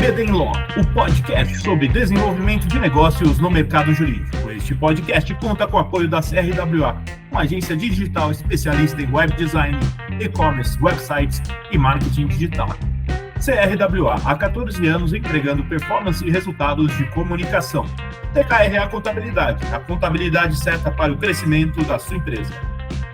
BD Law, o podcast sobre desenvolvimento de negócios no mercado jurídico. Este podcast conta com o apoio da CRWA, uma agência digital especialista em web design, e-commerce, websites e marketing digital. CRWA, há 14 anos entregando performance e resultados de comunicação. TKRA Contabilidade, a contabilidade certa para o crescimento da sua empresa.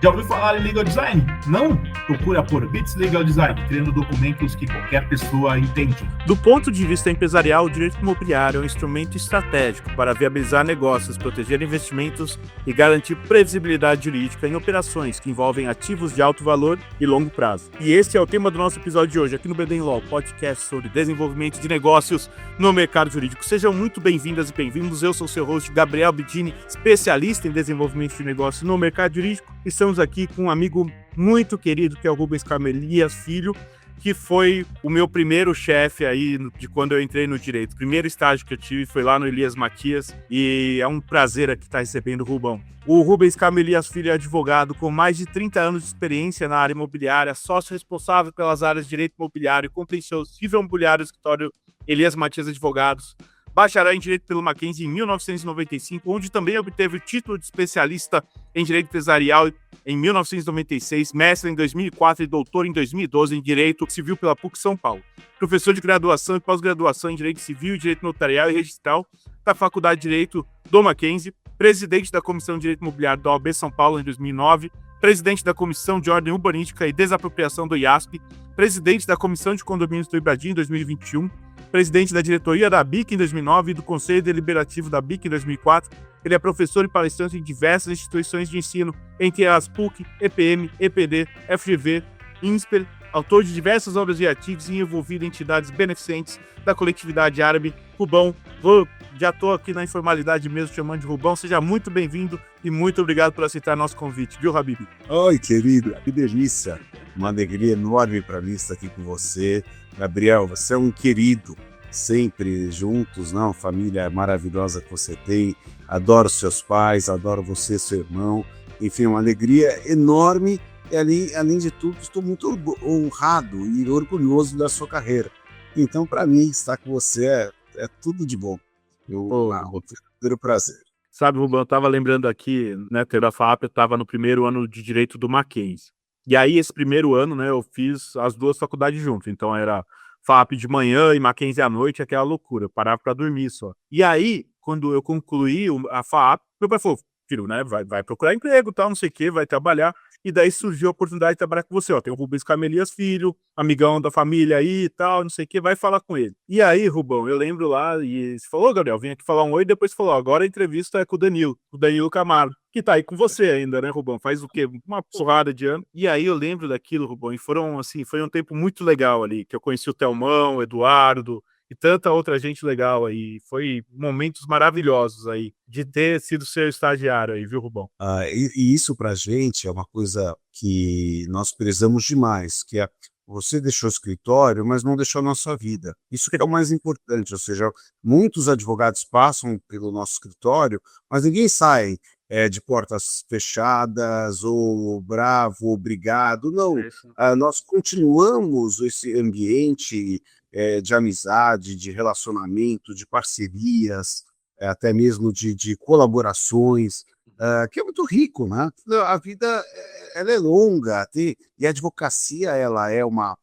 Já ouviu falar em Legal Design? Não? Procura por Bits Legal Design, criando documentos que qualquer pessoa entende. Do ponto de vista empresarial, o direito imobiliário é um instrumento estratégico para viabilizar negócios, proteger investimentos e garantir previsibilidade jurídica em operações que envolvem ativos de alto valor e longo prazo. E este é o tema do nosso episódio de hoje, aqui no BD Law, podcast sobre desenvolvimento de negócios no mercado jurídico. Sejam muito bem-vindas e bem-vindos. Eu sou o seu host, Gabriel Bidini, especialista em desenvolvimento de negócios no mercado jurídico. Estamos aqui com um amigo muito querido, que é o Rubens Camelias Filho, que foi o meu primeiro chefe aí de quando eu entrei no direito. O primeiro estágio que eu tive foi lá no Elias Matias e é um prazer aqui estar recebendo o Rubão. O Rubens Camelias Filho é advogado com mais de 30 anos de experiência na área imobiliária, sócio responsável pelas áreas de direito imobiliário, contencioso civil imobiliário, escritório Elias Matias Advogados, bacharel em Direito pelo Mackenzie em 1995, onde também obteve o título de especialista em Direito Empresarial em 1996, mestre em 2004 e doutor em 2012 em Direito Civil pela PUC São Paulo. Professor de graduação e pós-graduação em Direito Civil e Direito Notarial e Registral da Faculdade de Direito do Mackenzie, presidente da Comissão de Direito Imobiliário da OAB São Paulo em 2009, presidente da Comissão de Ordem Urbanística e Desapropriação do IASP, presidente da Comissão de Condomínios do Ibradim em 2021, presidente da diretoria da BIC em 2009 e do Conselho Deliberativo da BIC em 2004. Ele é professor e palestrante em diversas instituições de ensino, entre as PUC, EPM, EPD, FGV, INSPER, autor de diversas obras e artigos e envolvido em entidades beneficentes da coletividade árabe. Rubão, já estou aqui na informalidade mesmo chamando de Rubão, seja muito bem-vindo e muito obrigado por aceitar nosso convite, viu, Habib? Oi, querido, que delícia, uma alegria enorme para mim estar aqui com você. Gabriel, você é um querido, sempre juntos, não? Família maravilhosa que você tem, adoro seus pais, adoro você, seu irmão, enfim, uma alegria enorme e além de tudo, estou muito honrado e orgulhoso da sua carreira. Então, para mim, estar com você é tudo de bom. Um verdadeiro prazer. Sabe, Rubão, eu estava lembrando aqui, né, da FAP, eu estava no primeiro ano de Direito do Mackenzie. E aí, esse primeiro ano, né, eu fiz as duas faculdades juntas. Então, era FAP de manhã e Mackenzie à noite, aquela loucura. Eu parava para dormir só. E aí, quando eu concluí a FAP, meu pai falou, filho, né, vai procurar emprego, tal, não sei o quê, vai trabalhar. E daí surgiu a oportunidade de trabalhar com você. Ó, tem o Rubens Camelias Filho, amigão da família aí e tal, não sei o quê, vai falar com ele. E aí, Rubão, eu lembro lá, e você falou, Gabriel, vim aqui falar um oi, e depois falou, agora a entrevista é com o Danilo Camargo, que tá aí com você ainda, né, Rubão? Faz o quê? Uma porrada de ano. E aí eu lembro daquilo, Rubão, e foram, assim, foi um tempo muito legal ali, que eu conheci o Telmão, o Eduardo, e tanta outra gente legal aí. Foi momentos maravilhosos aí, de ter sido seu estagiário aí, viu, Rubão? E isso pra gente é uma coisa que nós prezamos demais, que é você deixou o escritório, mas não deixou a nossa vida. Isso que é o mais importante, ou seja, muitos advogados passam pelo nosso escritório, mas ninguém sai de portas fechadas, ou bravo, ou brigado, não. Nós continuamos esse ambiente de amizade, de relacionamento, de parcerias, até mesmo de colaborações, que é muito rico, né? A vida ela é longa, e a advocacia ela é uma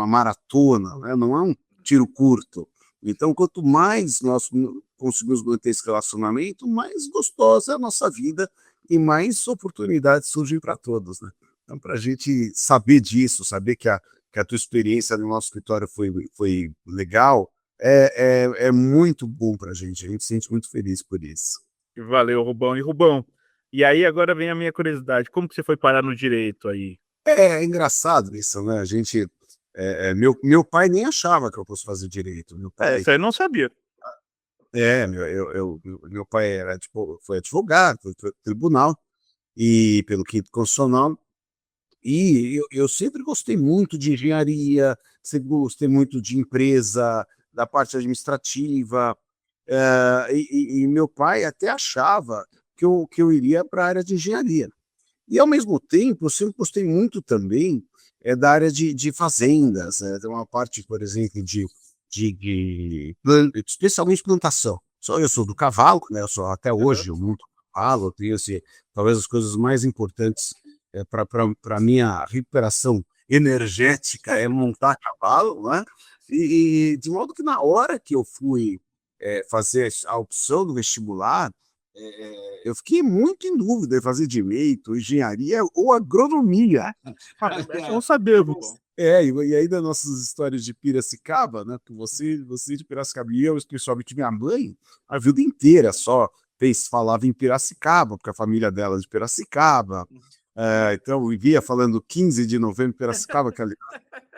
maratona, né? Não é um tiro curto. Então, quanto mais nós conseguimos manter esse relacionamento, mais gostosa é a nossa vida e mais oportunidades surgem para todos, né? Então, para a gente saber disso, saber que a tua experiência no nosso escritório foi legal, é muito bom para a gente se sente muito feliz por isso. Valeu, Rubão. E Rubão, e aí agora vem a minha curiosidade, como que você foi parar no direito aí? É engraçado isso, né? A gente, meu pai nem achava que eu fosse fazer direito. Meu pai, Isso aí eu não sabia. meu pai foi advogado, foi pro tribunal e pelo quinto constitucional. E eu sempre gostei muito de engenharia, sempre gostei muito de empresa, da parte administrativa, e meu pai até achava que eu iria para a área de engenharia. E, ao mesmo tempo, eu sempre gostei muito também da área de fazendas, tem uma parte, por exemplo, especialmente plantação. Só eu sou do cavalo, né? Eu sou até hoje eu monto cavalo, eu tenho talvez as coisas mais importantes para minha recuperação energética é montar cavalo, né? E de modo que na hora que eu fui fazer a opção do vestibular, eu fiquei muito em dúvida em fazer direito, engenharia ou agronomia. É bom saber, Rubão. E aí das nossas histórias de Piracicaba, né? Que você de Piracicaba e eu, especialmente minha mãe, a vida inteira só falava em Piracicaba, porque a família dela é de Piracicaba. Então eu vivia falando 15 de novembro, Piracicaba, que ali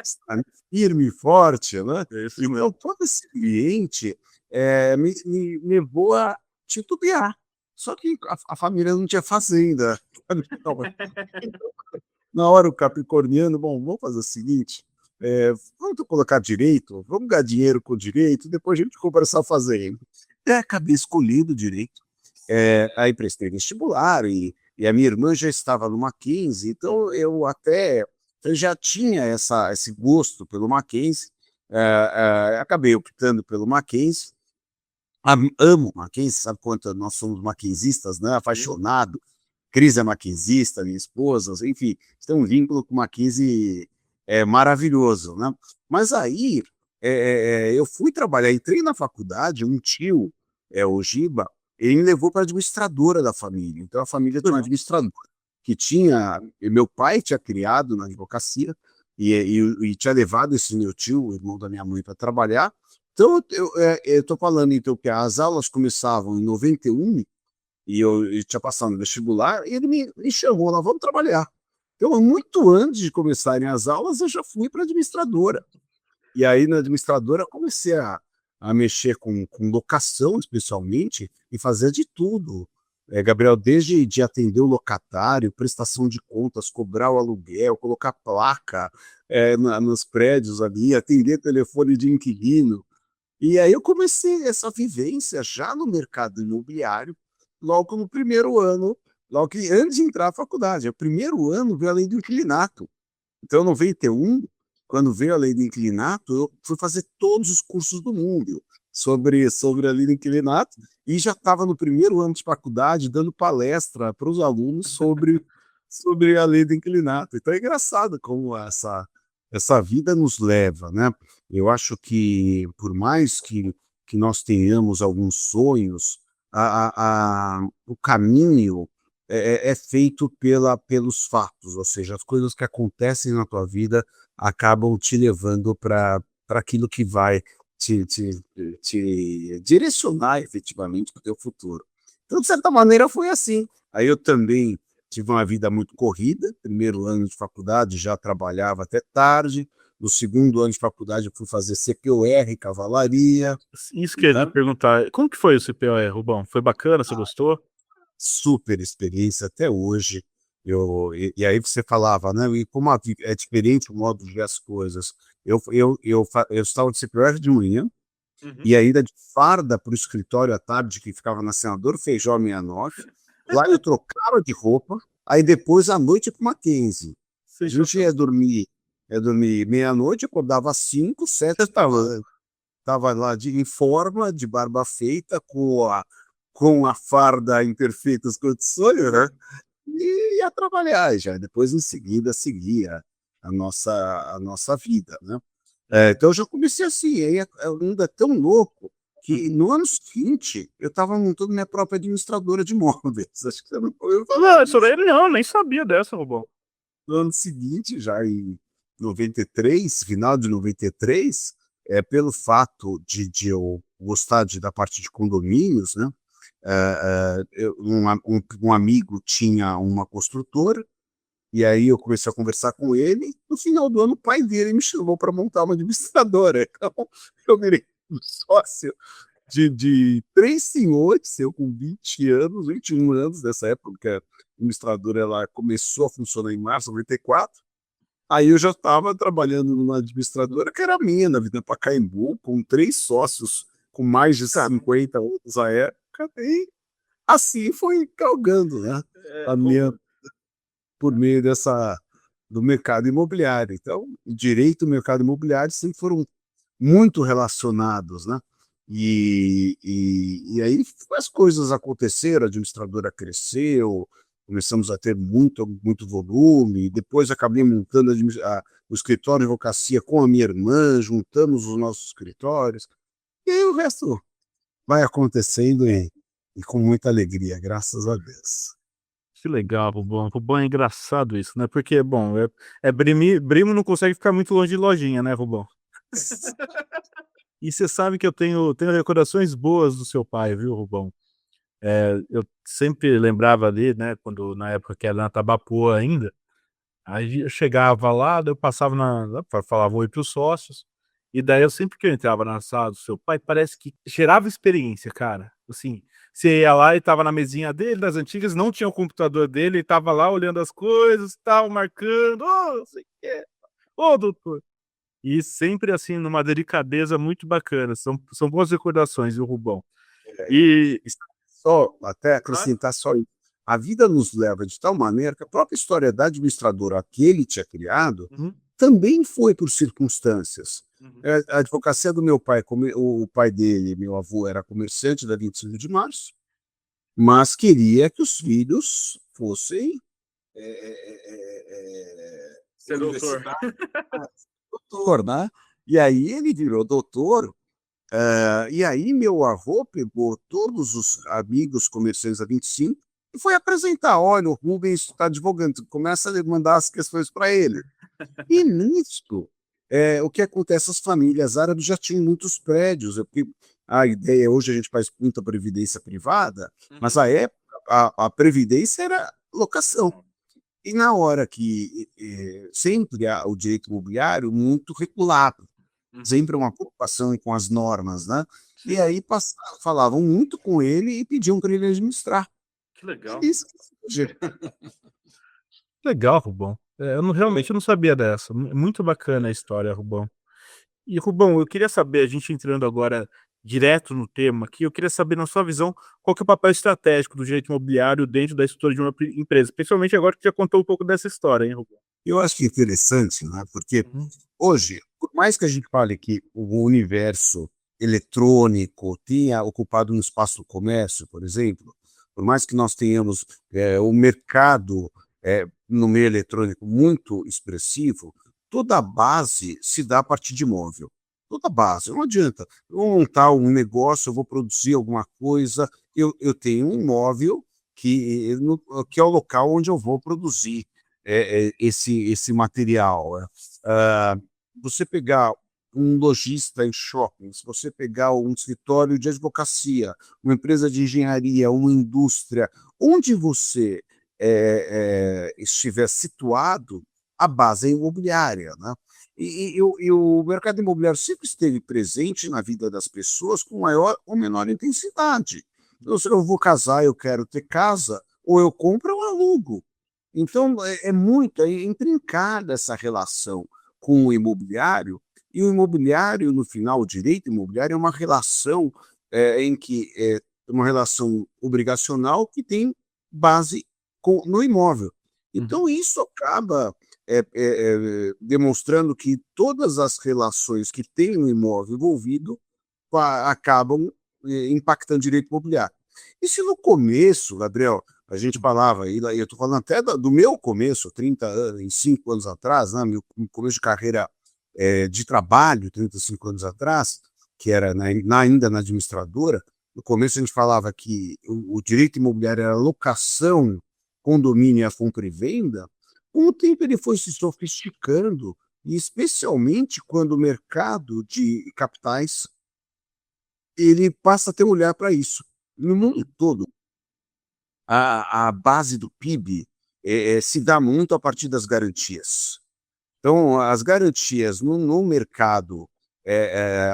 está firme e forte, né? Então todo esse ambiente me levou a titubear. Só que a família não tinha fazenda. Na hora o capricorniano, bom, vamos fazer o seguinte, vamos colocar direito, vamos ganhar dinheiro com direito, depois a gente compra essa fazenda. Acabei escolhendo direito. Aí prestei vestibular e a minha irmã já estava no Mackenzie, então eu já tinha esse gosto pelo Mackenzie, acabei optando pelo Mackenzie. Amo Mackenzie, sabe quanto nós somos mackenzistas, né? Apaixonado. Cris é mackenzista, minha esposa, enfim, tem um vínculo com o Mackenzie maravilhoso, né? Mas aí eu fui trabalhar, entrei na faculdade, um tio, o Giba, ele me levou para a administradora da família. Então a família tinha uma administradora que meu pai tinha criado na advocacia e tinha levado esse meu tio, o irmão da minha mãe, para trabalhar. Então eu estou falando então que as aulas começavam em 91 e eu tinha passado no vestibular, e ele me chamou lá, vamos trabalhar. Então, muito antes de começarem as aulas, eu já fui para a administradora. E aí, na administradora, comecei a mexer com locação, especialmente, e fazer de tudo. Gabriel, desde de atender o locatário, prestação de contas, cobrar o aluguel, colocar placa nos prédios ali, atender telefone de inquilino. E aí eu comecei essa vivência já no mercado imobiliário, logo no primeiro ano, logo que antes de entrar na faculdade. O primeiro ano veio a lei do inquilinato. Então, em 91, quando veio a lei do inquilinato, eu fui fazer todos os cursos do mundo sobre a lei do inquilinato e já estava no primeiro ano de faculdade dando palestra para os alunos sobre a lei do inquilinato. Então é engraçado como essa vida nos leva, né? Eu acho que, por mais que nós tenhamos alguns sonhos, o caminho é feito pelos fatos, ou seja, as coisas que acontecem na tua vida acabam te levando para aquilo que vai te direcionar efetivamente para o teu futuro. Então, de certa maneira, foi assim. Aí eu também tive uma vida muito corrida. Primeiro ano de faculdade já trabalhava até tarde. No segundo ano de faculdade eu fui fazer CPOR, cavalaria. Isso que eu ia perguntar. Como que foi o CPOR, Rubão? Foi bacana? Você gostou? Super experiência até hoje. E aí você falava, né? E como é diferente o modo de ver as coisas. Eu estava de CPOR de manhã, e ainda de farda para o escritório à tarde, que ficava na Senador Feijó 69. Lá eu trocava de roupa, aí depois à noite para o Mackenzie. A gente ia dormir meia-noite, acordava às 5, 7, estava lá em forma, de barba feita, com a farda em perfeitas condições, né? E ia trabalhar já. Depois, em seguida, seguia a nossa vida, né? Então, eu já comecei assim. Aí eu ainda tão louco que no ano seguinte eu estava montando minha própria administradora de imóveis. Acho que você não ouviu falar. Não, isso daí não, nem sabia dessa, Rubão. No ano seguinte, já em 93, final de 93, pelo fato de eu gostar da parte de condomínios, né? Um amigo tinha uma construtora, e aí eu comecei a conversar com ele. No final do ano, o pai dele me chamou para montar uma administradora. Então, eu virei um sócio de 3 senhores, eu com 20 anos, 21 anos nessa época, porque a administradora ela começou a funcionar em março de 94. Aí eu já estava trabalhando numa administradora que era minha, na Vida Pacaembu, com 3 sócios com mais de 50 anos à época, e assim foi galgando, né? A minha, por meio do mercado imobiliário. Então, direito e mercado imobiliário sempre foram muito relacionados, né? E aí as coisas aconteceram, a administradora cresceu, começamos a ter muito volume, depois acabei montando o escritório de advocacia com a minha irmã, juntamos os nossos escritórios, e aí o resto vai acontecendo e com muita alegria, graças a Deus. Que legal, Rubão. Rubão, é engraçado isso, né? Porque, bom, primo não consegue ficar muito longe de lojinha, né, Rubão? E você sabe que eu tenho recordações boas do seu pai, viu, Rubão? Eu sempre lembrava ali, né, quando na época que era na Tabapuã ainda, aí eu chegava lá, daí eu passava falava oi para os sócios, e daí eu sempre que eu entrava na sala do seu pai, parece que gerava experiência, cara. Assim, você ia lá e estava na mesinha dele, das antigas, não tinha o computador dele, ele estava lá olhando as coisas, tal, marcando, ô, não sei o quê, ô, doutor. E sempre assim, numa delicadeza muito bacana. São boas recordações, viu, Rubão? E Só, até Claro. acrescentar só isso. A vida nos leva de tal maneira que a própria história da administradora que ele tinha criado Uhum, também foi por circunstâncias. uhum. A advocacia do meu pai, o pai dele, meu avô, era comerciante da 25 de março, mas queria que os filhos fossem Ser doutor. universitários, doutor, né? E aí ele virou doutor. E aí meu avô pegou todos os amigos comerciantes da 25 e foi apresentar: olha, o Rubens está advogando, começa a mandar as questões para ele. E nisso, o que acontece, as famílias árabes já tinham muitos prédios, porque a ideia, hoje a gente faz muita previdência privada, mas Uhum, a época, a previdência era locação. E na hora que sempre há o direito imobiliário muito regulado, uhum. sempre uma preocupação com as normas, né? E Sim, aí falavam muito com ele e pediam para ele administrar. que É legal. isso. Legal, Rubão. Eu não, realmente eu não sabia dessa. Muito bacana a história, Rubão. E, Rubão, eu queria saber, a gente entrando agora direto no tema aqui, eu queria saber, na sua visão, qual que é o papel estratégico do direito imobiliário dentro da estrutura de uma empresa, principalmente agora que já contou um pouco dessa história, hein, Rubão? Eu acho que é interessante, né? Porque Uhum, hoje, por mais que a gente fale que o universo eletrônico tenha ocupado um espaço do comércio, por exemplo, por mais que nós tenhamos o mercado no meio eletrônico muito expressivo, toda a base se dá a partir de imóvel. Toda a base. Não adianta. Eu vou montar um negócio, eu vou produzir alguma coisa, eu tenho um imóvel que é o local onde eu vou produzir esse material. Ah, você pegar um lojista em shopping, se você pegar um escritório de advocacia, uma empresa de engenharia, uma indústria, onde você estiver situado, a base é imobiliária, né? E o mercado imobiliário sempre esteve presente na vida das pessoas com maior ou menor intensidade. Então, se eu vou casar, eu quero ter casa, ou eu compro ou eu alugo. Então, é intrincada essa relação com o imobiliário, e o imobiliário, no final, o direito imobiliário é uma relação em que é uma relação obrigacional que tem base no imóvel. uhum, Então, isso acaba demonstrando que todas as relações que tem o imóvel envolvido acabam impactando o direito imobiliário. E se no começo, Gabriel, a gente falava, e eu estou falando até do meu começo, 30 anos, em 5 anos atrás, né, meu começo de carreira de trabalho, 35 anos atrás, que era ainda na administradora, no começo a gente falava que o direito imobiliário era locação, condomínio e a compra e venda. Com o tempo ele foi se sofisticando, e especialmente quando o mercado de capitais ele passa a ter um olhar para isso. No mundo todo, a base do PIB se dá muito a partir das garantias. Então, as garantias no mercado,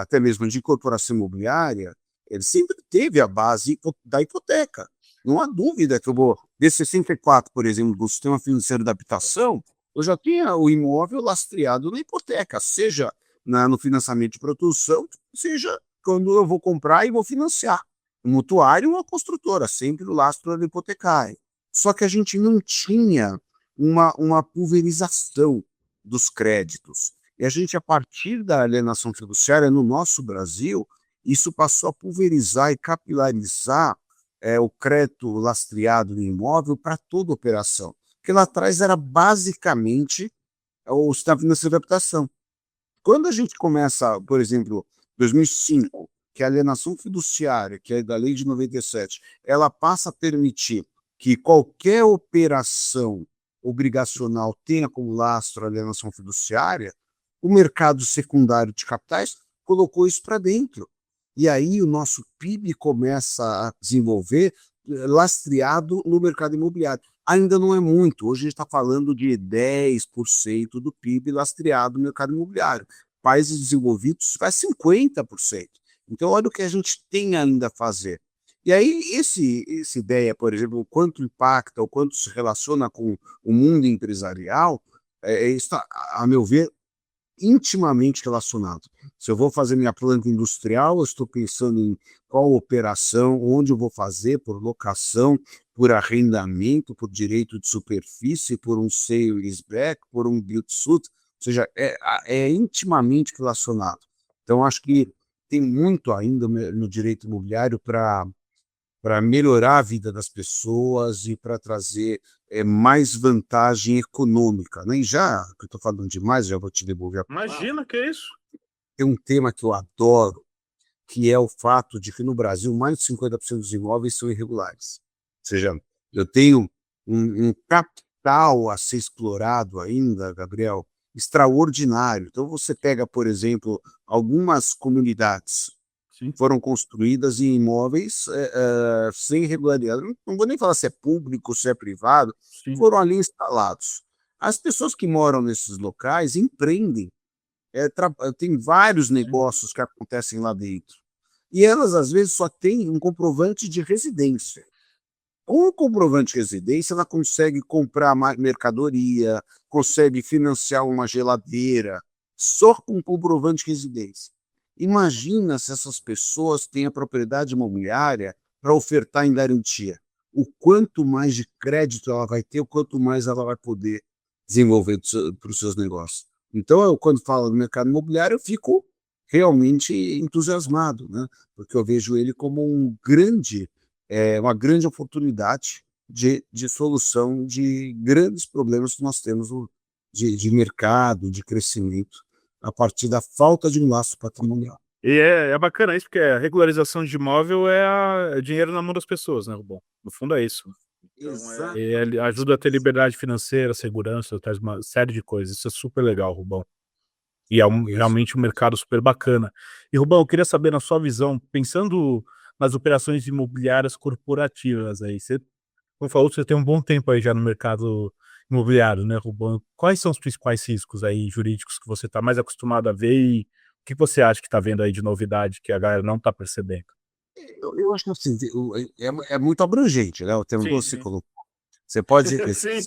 até mesmo de incorporação imobiliária, ele sempre teve a base da hipoteca. Não há dúvida que eu vou, desde 64, por exemplo, do sistema financeiro da habitação, eu já tinha o imóvel lastreado na hipoteca, seja no financiamento de produção, seja quando eu vou comprar e vou financiar. O mutuário ou a construtora, sempre o lastro era hipotecário. Só que a gente não tinha uma pulverização dos créditos. E a gente, a partir da alienação fiduciária no nosso Brasil, isso passou a pulverizar e capilarizar o crédito lastreado no imóvel para toda operação. Porque lá atrás era basicamente o sistema financeiro de habitação. Quando a gente começa, por exemplo, 2005, que a alienação fiduciária, que é da lei de 97, ela passa a permitir que qualquer operação obrigacional tenha como lastro a alienação fiduciária, o mercado secundário de capitais colocou isso para dentro. E aí o nosso PIB começa a desenvolver lastreado no mercado imobiliário. Ainda não é muito, hoje a gente está falando de 10% do PIB lastreado no mercado imobiliário. Países desenvolvidos faz 50%. Então, olha o que a gente tem ainda a fazer. E aí, essa ideia, por exemplo, o quanto impacta, o quanto se relaciona com o mundo empresarial, está, a meu ver, intimamente relacionado. Se eu vou fazer minha planta industrial, eu estou pensando em qual operação, onde eu vou fazer, por locação, por arrendamento, por direito de superfície, por um sale leaseback, por um build-to-suit, ou seja, é intimamente relacionado. Então, acho que tem muito ainda no direito imobiliário para melhorar a vida das pessoas e para trazer mais vantagem econômica, né? E já que eu estou falando demais, já vou te devolver a palavra. Imagina, que é isso? Tem um tema que eu adoro, que é o fato de que no Brasil mais de 50% dos imóveis são irregulares. Ou seja, eu tenho um capital a ser explorado ainda, Gabriel, extraordinário. Então você pega, por exemplo, algumas comunidades Sim. foram construídas em imóveis sem regularidade. Não vou nem falar se é público, se é privado, Sim. foram ali instalados. As pessoas que moram nesses locais empreendem. Tem vários negócios que acontecem lá dentro. E elas, às vezes, só têm um comprovante de residência. Com o comprovante de residência, ela consegue comprar mercadoria, consegue financiar uma geladeira, só com comprovante de residência. Imagina se essas pessoas têm a propriedade imobiliária para ofertar em garantia. O quanto mais de crédito ela vai ter, o quanto mais ela vai poder desenvolver para os seus negócios. Então, eu, quando falo do mercado imobiliário, eu fico realmente entusiasmado, né? Porque eu vejo ele como uma grande oportunidade de solução de grandes problemas que nós temos de mercado, de crescimento, a partir da falta de um laço patrimonial. E é bacana isso, porque a regularização de imóvel é dinheiro na mão das pessoas, né, Rubão? No fundo é isso. Exato. E ele ajuda a ter liberdade financeira, segurança, traz uma série de coisas. Isso é super legal, Rubão. E é realmente um mercado super bacana. E, Rubão, eu queria saber, na sua visão, pensando nas operações imobiliárias corporativas, aí, você, como falou, você tem um bom tempo aí já no mercado imobiliário, né, Rubão? Quais são os principais riscos aí jurídicos que você está mais acostumado a ver e o que você acha que está vendo aí de novidade que a galera não está percebendo? Eu acho que assim, é muito abrangente, né? O termo que você colocou. Você pode Sim.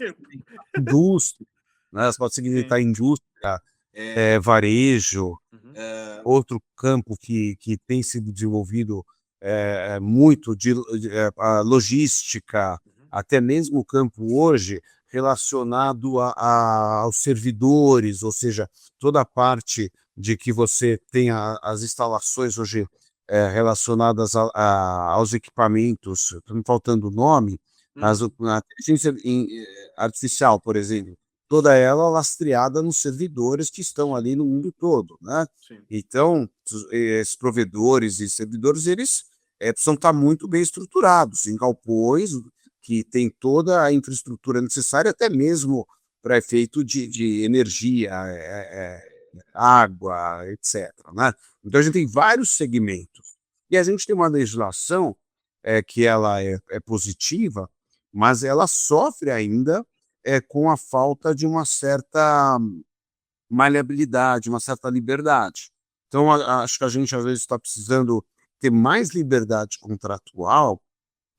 indústria, né? Você pode significar indústria, varejo, outro campo que tem sido desenvolvido muito a logística, até mesmo o campo hoje relacionado aos servidores, ou seja, toda a parte de que você tem as instalações hoje relacionadas aos equipamentos, está me faltando o nome, mas a inteligência artificial, por exemplo, toda ela lastreada nos servidores que estão ali no mundo todo, né? Sim. Então, esses provedores e servidores, eles precisam estar muito bem estruturados, em galpões que tem toda a infraestrutura necessária, até mesmo para efeito de energia, água, etc., né? Então, a gente tem vários segmentos. E a gente tem uma legislação que ela é positiva, mas ela sofre ainda com a falta de uma certa maleabilidade, uma certa liberdade. Então, acho que a gente, às vezes, está precisando ter mais liberdade contratual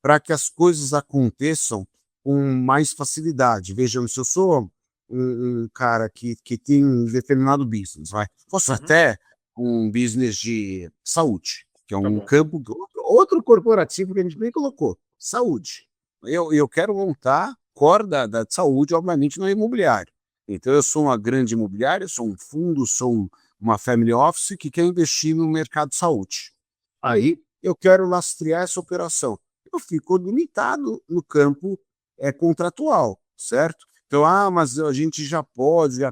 para que as coisas aconteçam com mais facilidade. Vejam, se eu sou um cara que tem um determinado business, posso até um business de saúde, que é um campo, outro corporativo que a gente nem colocou, saúde. Eu quero montar core da saúde, obviamente, no imobiliário. Então, eu sou uma grande imobiliária, sou um fundo, uma family office que quer investir no mercado de saúde. Aí, eu quero lastrear essa operação. Eu fico limitado no campo contratual, certo? Então, mas a gente já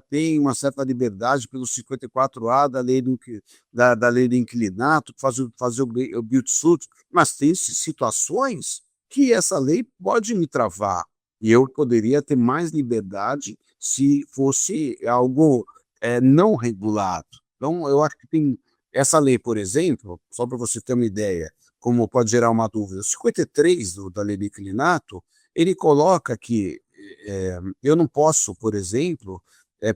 tem uma certa liberdade pelo 54A da lei da lei do inquilinato, fazer o build-to-suit, mas tem situações que essa lei pode me travar, e eu poderia ter mais liberdade se fosse algo não regulado. Então, eu acho que tem essa lei, por exemplo, só para você ter uma ideia, como pode gerar uma dúvida, o 53 da lei do inquilinato, ele coloca que eu não posso, por exemplo,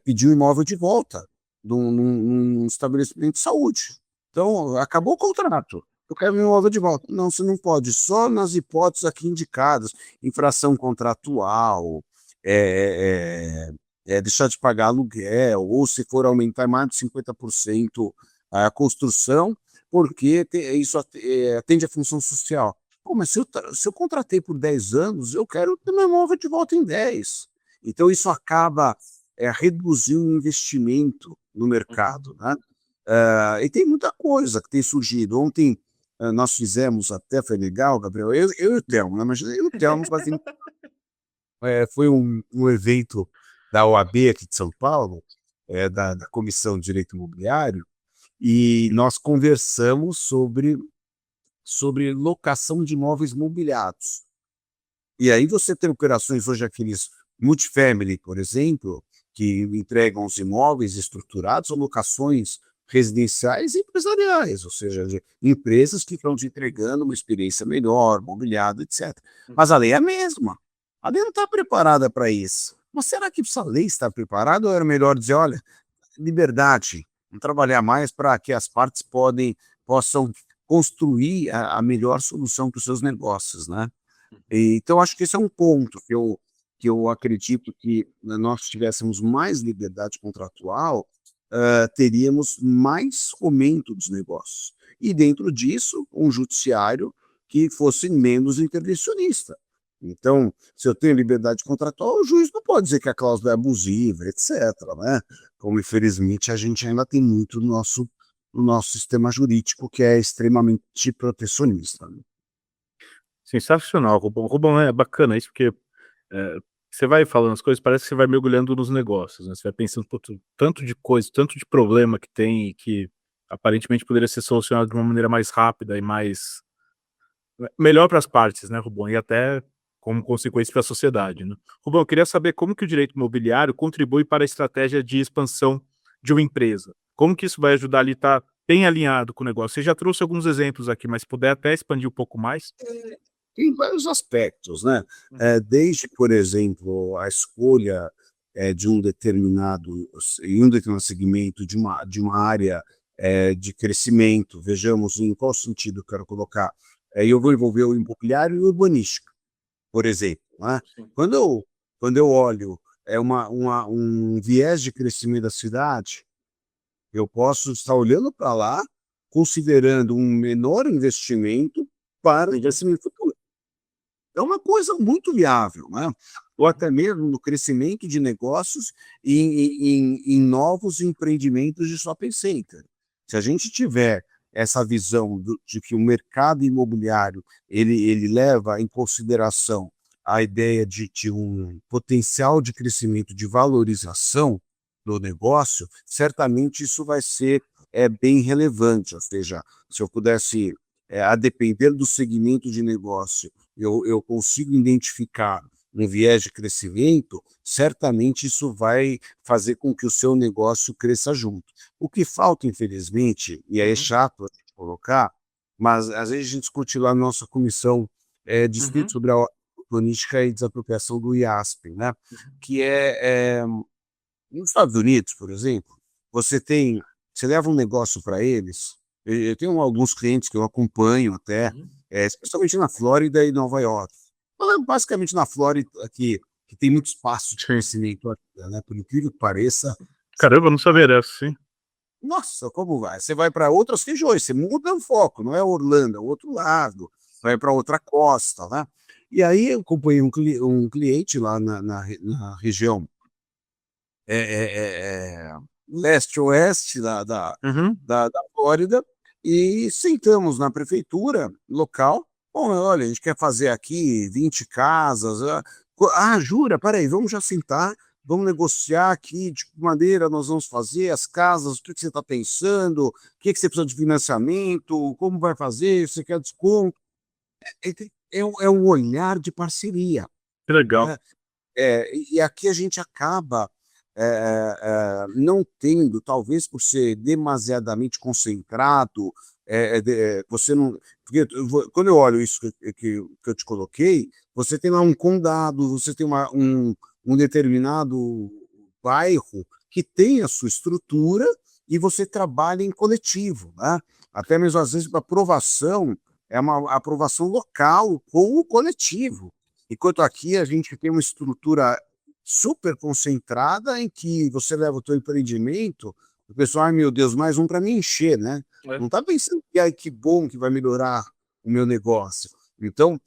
pedir um imóvel de volta num estabelecimento de saúde. Então, acabou o contrato. Eu quero meu imóvel de volta. Não, você não pode. Só nas hipóteses aqui indicadas. Infração contratual, deixar de pagar aluguel, ou se for aumentar mais de 50% a construção, porque isso atende à função social. Pô, mas se eu contratei por 10 anos, eu quero ter meu imóvel de volta em 10. Então, isso acaba reduzindo o investimento no mercado, né? E tem muita coisa que tem surgido. Ontem nós fizemos, até foi legal, Gabriel, eu e o Thelmo, né? Mas eu e o Thelmo fazendo, foi um evento da OAB aqui de São Paulo, da Comissão de Direito Imobiliário, e nós conversamos sobre locação de imóveis mobiliados. E aí você tem operações hoje, aqueles multifamily, por exemplo, que entregam os imóveis estruturados, ou locações residenciais e empresariais, ou seja, de empresas que estão te entregando uma experiência melhor, mobiliado, etc. Mas a lei é a mesma. A lei não está preparada para isso. Mas será que essa lei está preparada, ou era melhor dizer, olha, liberdade, vamos trabalhar mais para que as partes possam construir a melhor solução para os seus negócios, né? Então, acho que esse é um ponto que eu acredito que nós tivéssemos mais liberdade contratual, teríamos mais fomento dos negócios. E dentro disso, um judiciário que fosse menos intervencionista. Então, se eu tenho liberdade contratual, o juiz não pode dizer que a cláusula é abusiva, etc., né? Como, infelizmente, a gente ainda tem muito no nosso sistema jurídico, que é extremamente protecionista, né? Sensacional, Rubão. Rubão, é bacana isso, porque você vai falando as coisas, parece que você vai mergulhando nos negócios, né? Você vai pensando, pô, tanto de coisa, tanto de problema que tem e que aparentemente poderia ser solucionado de uma maneira mais rápida e mais melhor para as partes, né, Rubão? E até como consequência para a sociedade, né? Rubão, eu queria saber como que o direito imobiliário contribui para a estratégia de expansão de uma empresa. Como que isso vai ajudar ali, estar bem alinhado com o negócio? Você já trouxe alguns exemplos aqui, mas se puder até expandir um pouco mais. Em vários aspectos, né? Desde, por exemplo, a escolha de um determinado segmento de uma área de crescimento. Vejamos em qual sentido eu quero colocar. Eu vou envolver o imobiliário e o urbanístico, por exemplo, né? Quando eu olho um viés de crescimento da cidade, eu posso estar olhando para lá, considerando um menor investimento para o investimento futuro. É uma coisa muito viável, né? Ou até mesmo no crescimento de negócios em novos empreendimentos de shopping center. Se a gente tiver essa visão de que o mercado imobiliário ele leva em consideração a ideia de um potencial de crescimento, de valorização do negócio, certamente isso vai ser bem relevante. Ou seja, se eu pudesse, a depender do segmento de negócio, eu consigo identificar um viés de crescimento, certamente isso vai fazer com que o seu negócio cresça junto. O que falta, infelizmente, e aí é chato a gente colocar, mas às vezes a gente discute lá na nossa comissão de estudo sobre a urbanística e desapropriação do IASP, né? Que nos Estados Unidos, por exemplo, você leva um negócio para eles. Eu tenho alguns clientes que eu acompanho até, especialmente na Flórida e Nova York. Basicamente na Flórida, que tem muito espaço de crescimento, né? Por incrível que pareça. Caramba, eu não sabia dessa, sim. Nossa, como vai? Você vai para outras regiões, você muda o foco, não é Orlando, é o outro lado, vai para outra costa, né? E aí eu acompanhei um cliente lá na região leste-oeste da, da, Uhum. da, da Flórida, e sentamos na prefeitura local. Bom, olha, a gente quer fazer aqui 20 casas. Jura? Peraí, vamos já sentar, vamos negociar aqui de que maneira nós vamos fazer as casas, o que você está pensando, o que você precisa de financiamento, como vai fazer, você quer desconto. É um olhar de parceria, Que legal. né? E aqui a gente acaba não tendo, talvez por ser demasiadamente concentrado, você não. Porque quando eu olho isso que eu te coloquei, você tem lá um condado, você tem um determinado bairro que tem a sua estrutura e você trabalha em coletivo, né? Até mesmo às vezes a aprovação é uma aprovação local com o coletivo. Enquanto aqui a gente tem uma estrutura super concentrada em que você leva o teu empreendimento, o pessoal, ai meu Deus, mais um para me encher, né? É. Não está pensando que ai, que bom que vai melhorar o meu negócio. Então,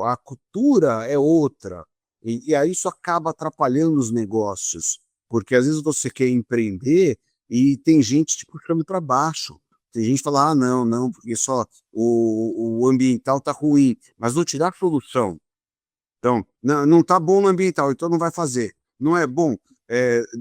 a cultura é outra. E aí isso acaba atrapalhando os negócios, porque às vezes você quer empreender e tem gente te puxando para baixo. Tem gente que fala, não, não, porque só o ambiental está ruim, mas não te dá solução. Então, não está bom no ambiental, então não vai fazer. Não é bom,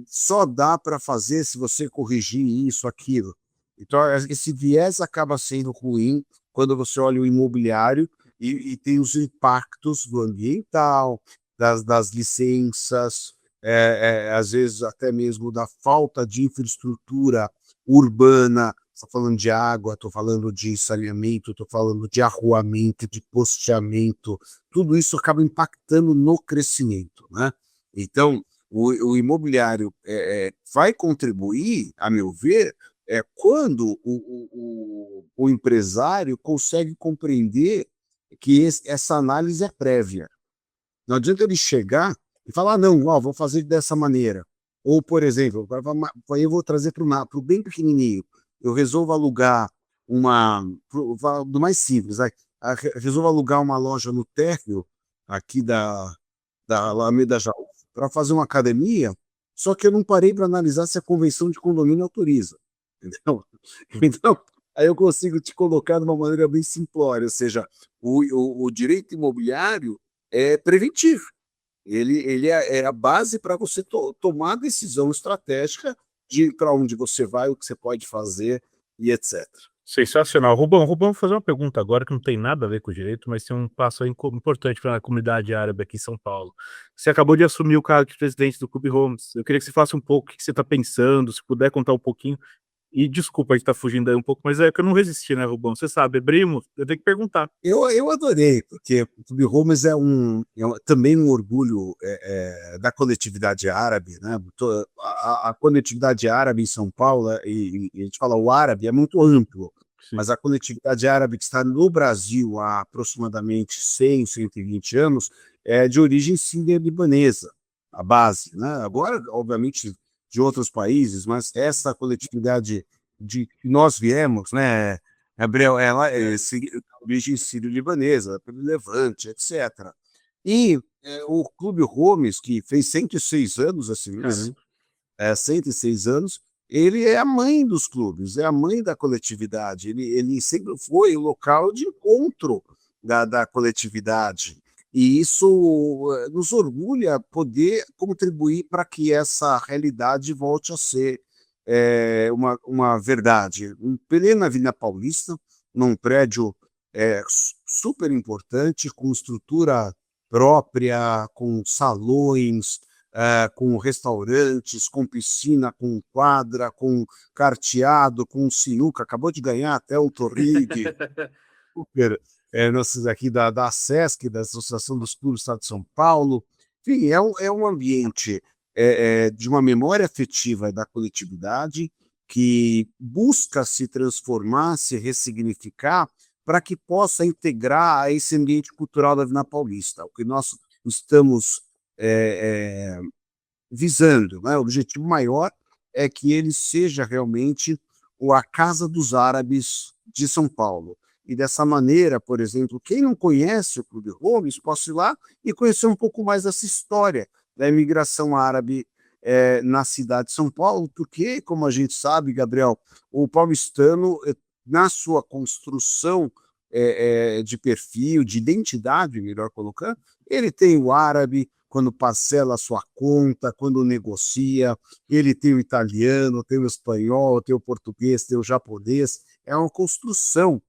só dá para fazer se você corrigir isso, aquilo. Então, esse viés acaba sendo ruim quando você olha o imobiliário e tem os impactos do ambiental, das licenças, às vezes até mesmo da falta de infraestrutura urbana. Estou falando de água, estou falando de saneamento, estou falando de arruamento, de posteamento, tudo isso acaba impactando no crescimento, né? Então, o imobiliário vai contribuir, a meu ver, quando o empresário consegue compreender que essa análise é prévia. Não adianta ele chegar e falar, não, ó, vou fazer dessa maneira. Ou, por exemplo, aí eu vou trazer para o bem pequenininho. Eu resolvo alugar do mais simples, resolvo alugar uma loja no térreo aqui da Alameda Jaú para fazer uma academia, só que eu não parei para analisar se a convenção de condomínio autoriza. Entendeu? Então, aí eu consigo te colocar de uma maneira bem simplória, ou seja, o direito imobiliário é preventivo. Ele é a base para você tomar a decisão estratégica de para onde você vai, o que você pode fazer e etc. Sensacional. Rubão, vou fazer uma pergunta agora que não tem nada a ver com o direito, mas tem um passo aí importante para a comunidade árabe aqui em São Paulo. Você acabou de assumir o cargo de presidente do Clube Homes. Eu queria que você falasse um pouco o que você está pensando, se puder contar um pouquinho. E desculpa a gente tá fugindo aí um pouco, mas é que eu não resisti, né, Rubão? Você sabe, Brimo, eu tenho que perguntar. Eu adorei, porque o Clube Homes também um orgulho da coletividade árabe, né? A coletividade árabe em São Paulo, e a gente fala o árabe, é muito amplo, Sim. mas a coletividade árabe que está no Brasil há aproximadamente 100, 120 anos é de origem síria-libanesa, a base, né? Agora, obviamente, de outros países, mas essa coletividade de que nós viemos, né? Gabriel, ela é origem sírio-libanesa, pelo Levante, etc. E o Clube Homes, que fez 106 anos esse mês, Caramba. 106 anos, ele é a mãe dos clubes, é a mãe da coletividade. Ele sempre foi o local de encontro da coletividade. E isso nos orgulha poder contribuir para que essa realidade volte a ser uma verdade. Em plena Avenida Paulista, num prédio super importante, com estrutura própria, com salões, com restaurantes, com piscina, com quadra, com carteado, com sinuca. Acabou de ganhar até o Torrig, super, nossos aqui da ASESC, da Associação dos Clubes do Estado de São Paulo. Enfim, é um ambiente de uma memória afetiva da coletividade que busca se transformar, se ressignificar, para que possa integrar a esse ambiente cultural da Avenida Paulista. O que nós estamos visando, né? O objetivo maior é que ele seja realmente a Casa dos Árabes de São Paulo. E dessa maneira, por exemplo, quem não conhece o Clube Homes, possa ir lá e conhecer um pouco mais dessa história da imigração árabe na cidade de São Paulo, porque, como a gente sabe, Gabriel, o paulistano, na sua construção de perfil, de identidade, melhor colocando, ele tem o árabe, quando parcela a sua conta, quando negocia, ele tem o italiano, tem o espanhol, tem o português, tem o japonês, é uma construção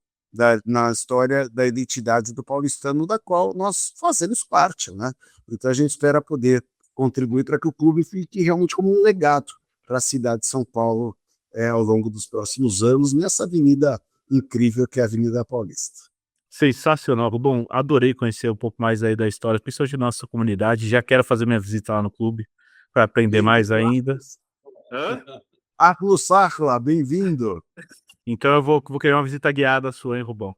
na história da identidade do paulistano, da qual nós fazemos parte, né? Então a gente espera poder contribuir para que o clube fique realmente como um legado para a cidade de São Paulo ao longo dos próximos anos, nessa avenida incrível que é a Avenida Paulista. Sensacional, Rubão. Adorei conhecer um pouco mais aí da história, principalmente da nossa comunidade. Já quero fazer minha visita lá no clube para aprender mais ainda. Ahlo Sahla, bem-vindo. Então eu vou querer uma visita guiada sua, hein, Rubão?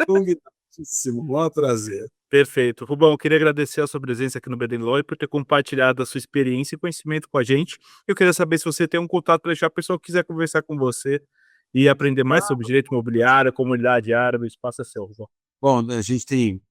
Convidadíssimo, bom prazer. Perfeito. Rubão, eu queria agradecer a sua presença aqui no BD Law e por ter compartilhado a sua experiência e conhecimento com a gente. Eu queria saber se você tem um contato para deixar a pessoa que quiser conversar com você e aprender mais sobre direito imobiliário, comunidade árabe, o espaço é seu, Rubão. Bom, a gente tem,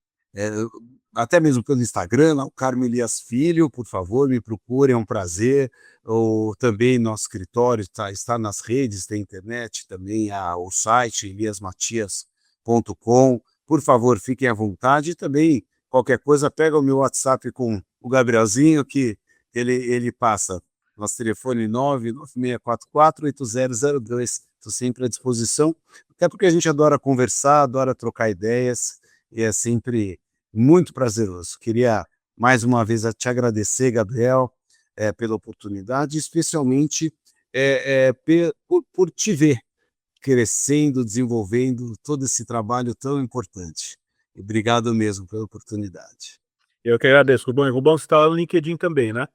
até mesmo pelo Instagram, o Carmo Elias Filho, por favor, me procure, é um prazer. Ou também nosso escritório está nas redes, tem internet também, o site eliasmatias.com. Por favor, fiquem à vontade. E também, qualquer coisa, pega o meu WhatsApp com o Gabrielzinho, que ele passa. Nosso telefone 99644-8002. Estou sempre à disposição, até porque a gente adora conversar, adora trocar ideias, e é sempre muito prazeroso. Queria, mais uma vez, te agradecer, Gabriel, pela oportunidade, especialmente por te ver crescendo, desenvolvendo todo esse trabalho tão importante. E obrigado mesmo pela oportunidade. Eu que agradeço, Rubão. E Rubão, você está lá no LinkedIn também, né?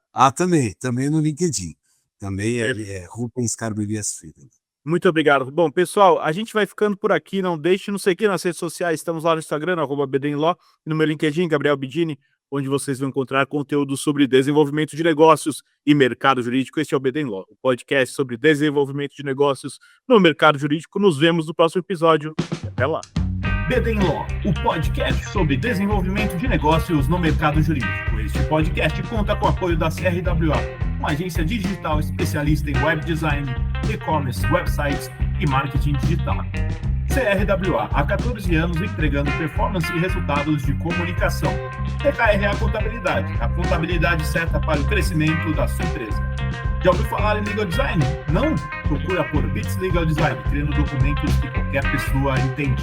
Também no LinkedIn. Também é Rubens Carmo Elias Filho. Muito obrigado. Bom, pessoal, a gente vai ficando por aqui. Não deixe, não sei o que, nas redes sociais. Estamos lá no Instagram, @BDinLaw, e no meu LinkedIn, Gabriel Bidini, onde vocês vão encontrar conteúdo sobre desenvolvimento de negócios e mercado jurídico. Este é o BDinLaw, o podcast sobre desenvolvimento de negócios no mercado jurídico. Nos vemos no próximo episódio. Até lá. BDinLaw, o podcast sobre desenvolvimento de negócios no mercado jurídico. Este podcast conta com o apoio da CRWA, uma agência digital especialista em web design, e-commerce, websites e marketing digital. CRWA, há 14 anos entregando performance e resultados de comunicação. TKRA Contabilidade, a contabilidade certa para o crescimento da sua empresa. Já ouviu falar em Legal Design? Não? Procura por Bits Legal Design, criando documentos que qualquer pessoa entende.